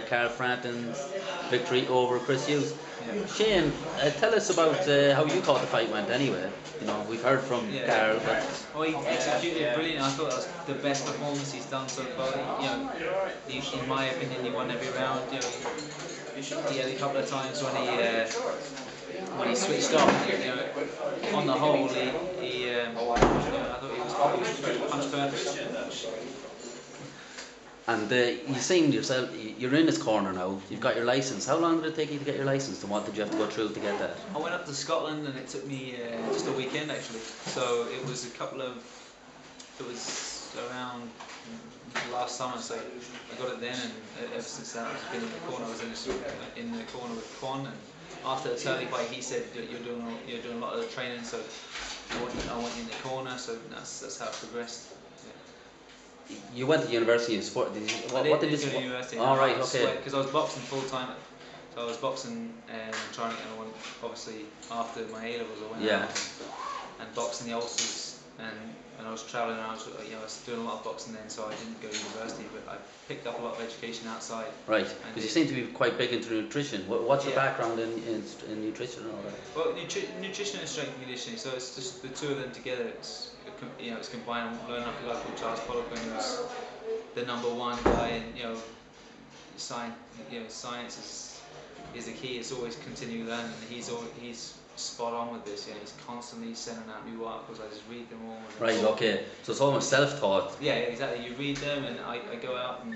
Carl Frampton's victory over Chris Hughes. Yeah. Shane, tell us about how you thought the fight went anyway. You know, we've heard from Carl, but Well, he executed it brilliantly. I thought that was the best performance he's done so far. In my opinion, he won every round. He had a couple of times when he switched off. On the whole, I thought he was punch perfect. and you seemed yourself. You're in his corner now. You've got your license. How long did it take you to get your license, and what did you have to go through to get that? I went up to Scotland and it took me just a weekend actually. So it was around last summer. So I got it then, and ever since then I've been in the corner. I was in the corner with Quan, and after the Turley fight, he said that you're doing a lot of the training, so I want you in the corner. So that's how it progressed. You went to university in sport. What did you go to university? All right, okay. Because I was boxing full time. So I was boxing and trying, and I went, obviously after my A levels, I went out and boxing the Ulsters, and I was travelling. I was doing a lot of boxing then, so I didn't go to university, but I picked up a lot of education outside. Right, because you seem to be quite big into nutrition. What's your background in nutrition and all that? Well, nutrition and strength and conditioning. So it's just the two of them together. It's combined. I'm learning off a guy called Charles Poliquin, who's the #1 guy, and science is the key. It's always continue learning. He's spot on with this. He's constantly sending out new articles. I just read them all. Right. Okay. So it's almost self-taught. Yeah, exactly. You read them, and I go out and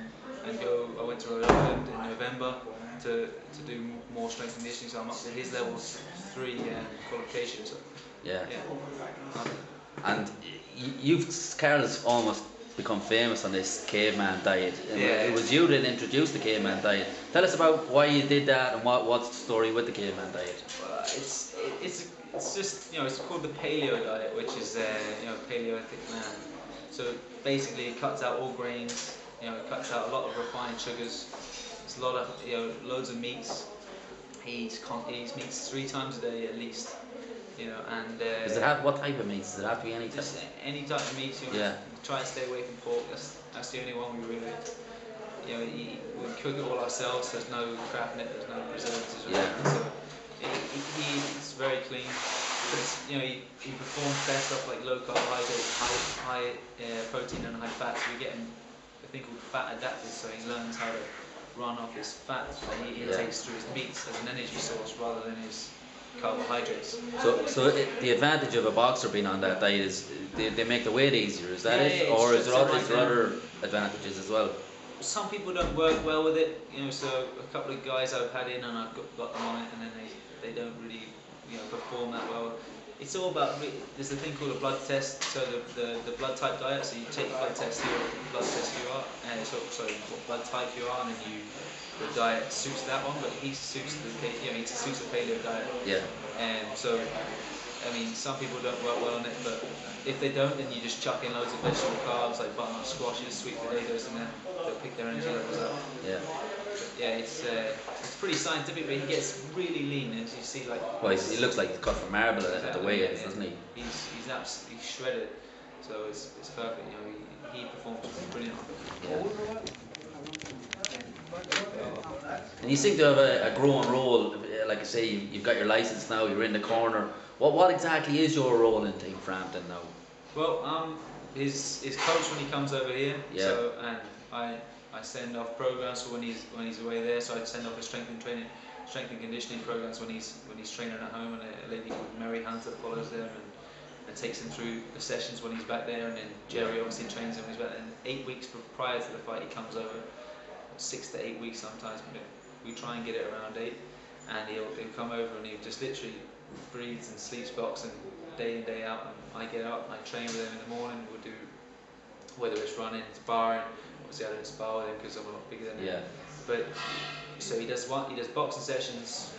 go. I went to Rhode Island in November to do more strength and conditioning. So I'm up to his level 3 qualification. So yeah. And Carl's almost become famous on this caveman diet. It was you that introduced the caveman diet. Tell us about why you did that and what's the story with the caveman diet. Well, it's just it's called the paleo diet, which is paleolithic man. So basically, it cuts out all grains. It cuts out a lot of refined sugars. It's a lot of loads of meats. He eats meats 3 times a day at least. And does it have what type of meats? Does it have to be any type? Just any type of meat. Try and stay away from pork. That's the only one we really. We cook it all ourselves. There's no crap in it. There's no preservatives. So it's very clean. But he performs best off like low carbohydrate, high protein and high fat. So we get him a thing called fat adapted. So he learns how to run off his fat that he takes through his meats as an energy source rather than his carbohydrates. So the advantage of a boxer being on that diet is they make the weight easier. Is that it, or is there other advantages as well? Some people don't work well with it. So a couple of guys I've had in and I've got them on it, and then they don't really perform that well. It's all about, there's a thing called a blood test. So the blood type diet. So you take your blood test, what blood test you are, and what blood type you are, and then the diet suits that one, but he suits the paleo diet. Yeah. And so, some people don't work well on it, but if they don't, then you just chuck in loads of vegetable carbs like butternut squashes, sweet potatoes, and then they'll pick their energy levels up. Yeah. But yeah, it's pretty scientific, but he gets really lean, as you see. Well, he looks like he's cut from marble the way it is, doesn't he? He's absolutely shredded, so it's perfect. He performs brilliantly. Yeah. And you seem to have a growing role, like I say, you've got your license now, you're in the corner. What exactly is your role in Team Frampton now? Well, his coach when he comes over here. Yeah. So, and I send off programs for when he's away there. So I send off a strength and conditioning programs when he's training at home, and a lady called Mary Hunter follows them and takes him through the sessions when he's back there, and then Jerry obviously trains him when he's back there. And 8 weeks prior to the fight, he comes over. 6 to 8 weeks sometimes, but we try and get it around 8, and he'll come over and he just literally breathes and sleeps boxing day in day out, and I get up and I train with him in the morning. We'll do, whether it's running, sparring. Obviously I don't spar with him because I'm a lot bigger than him. But so he does boxing sessions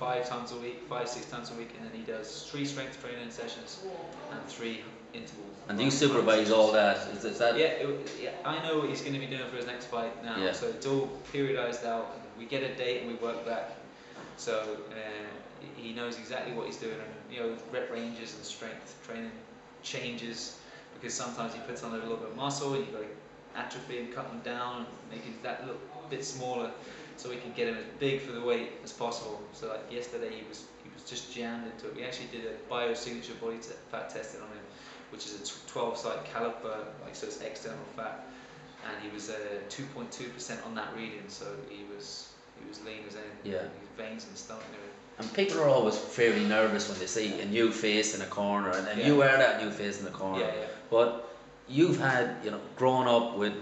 5 times a week, 5-6 times a week, and then he does 3 strength training sessions and 3 intervals. And do you supervise all that? Is that? Yeah, I know what he's going to be doing for his next fight now. So it's all periodized out, and we get a date and we work back. So he knows exactly what he's doing, and rep ranges and strength training changes because sometimes he puts on a little bit of muscle, and you've got to atrophy and cut them down and make it that little bit smaller. so we can get him as big for the weight as possible. So like yesterday he was just jammed into it. We actually did a biosignature body fat testing on him, which is a 12-site caliper, like so it's external fat, and he was 2.2% on that reading, so he was lean as anything. Yeah. His veins and stomach and everything. And people are always fairly nervous when they see a new face in a corner, and you are that new face in the corner. Yeah, yeah. But you've had, grown up with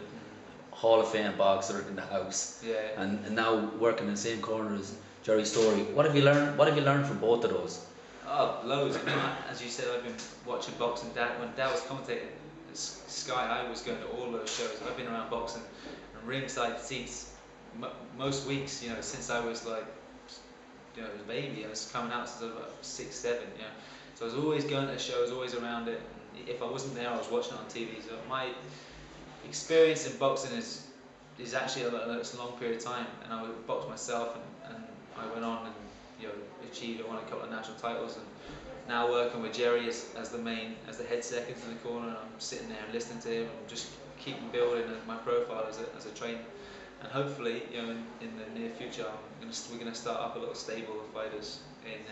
Hall of Fame boxer in the house, and now working in the same corner as Jerry Story. What have you learned? What have you learned from both of those? Oh, loads. I mean, as you said, I've been watching boxing. When Dad was commentating at Sky, I was going to all those shows. I've been around boxing and ringside seats most weeks. Since I was like, a baby. I was coming out since I was about 6, 7. So I was always going to shows, always around it. And if I wasn't there, I was watching it on TV. So my experience in boxing is actually it's a long period of time. And I would box myself, and I went on and achieved. I won a couple of national titles, and now working with Jerry as the head seconds in the corner, and I'm sitting there and listening to him and just keeping building my profile as a trainer. And hopefully, in the near future, we're going to start up a little stable of fighters in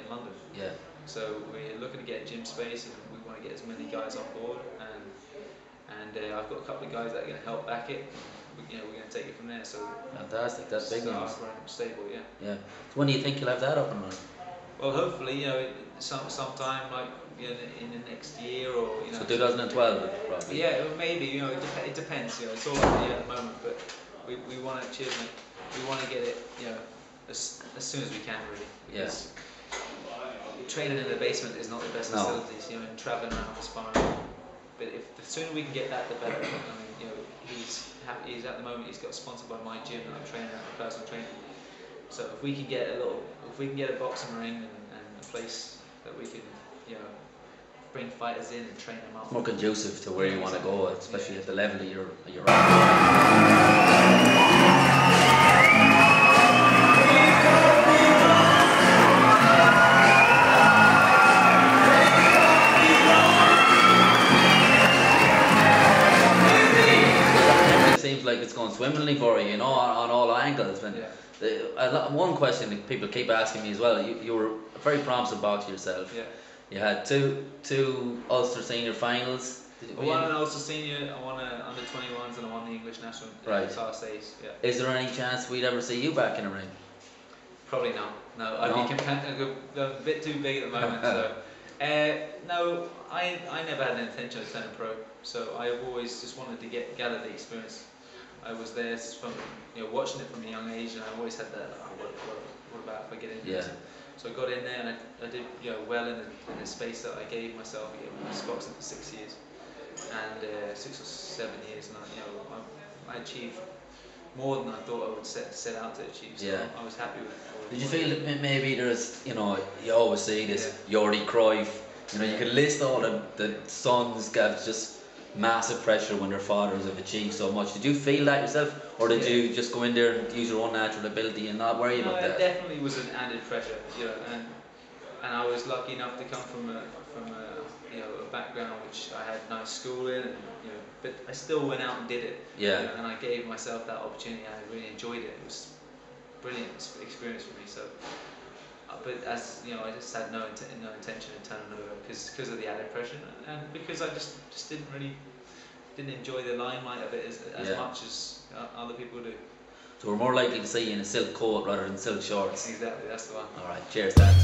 London. Yeah. So we're looking to get gym space, and we want to get as many guys on board. And I've got a couple of guys that are going to help back it. We're going to take it from there. So fantastic. That's big news. Stable, yeah. Yeah. So when do you think you'll have that up and running? Well, hopefully, sometime like in the next year or So 2012, probably. Yeah, maybe. It depends. It's all up in the air at the moment, but we want to cheers, mate. We want to get it, as soon as we can, really. Because training in the basement is not the best facilities. And traveling around for sparring. But the sooner we can get that, the better. I mean, he's happy. He's at the moment. He's got sponsored by my gym, and I'm training at my personal training. So if we can get a boxing ring and a place that we can, bring fighters in and train them up. More conducive to where you want to go, especially at the level that you're at. It seems like it's going swimmingly for you, on all angles. One question that people keep asking me as well. You were a very promising boxer yourself. Yeah. You had two Ulster Senior finals. I won an Ulster Senior, I won an under 21s, and I won the English National Class A's. Yeah. Is there any chance we'd ever see you back in a ring? Probably not. No, I'd be a bit too big at the moment. So, no, I never had an intention of turning pro. So I've always just wanted to gather the experience. I was there from watching it from a young age, and I always had that. What about if I get into this? So I got in there, and I did well in the space that I gave myself. I was boxing for 6 years, and 6 or 7 years, and I achieved more than I thought I would set out to achieve. So I was happy with it. Did you feel that maybe there's, you always say this, Jordi Cruyff, you can list all the sons got just massive pressure when their fathers have achieved so much. Did you feel that yourself, or did you just go in there and use your own natural ability and not worry about that? It definitely was an added pressure, and I was lucky enough to come from a background which I had nice schooling, and but I still went out and did it. And I gave myself that opportunity. I really enjoyed it. It was a brilliant experience for me. So, but as I just had no intention of turning over because of the added pressure, and because I just didn't enjoy the limelight of it as much as other people do. So we're more likely to see you in a silk coat rather than silk shorts. Exactly, that's the one. All right, cheers, Dan.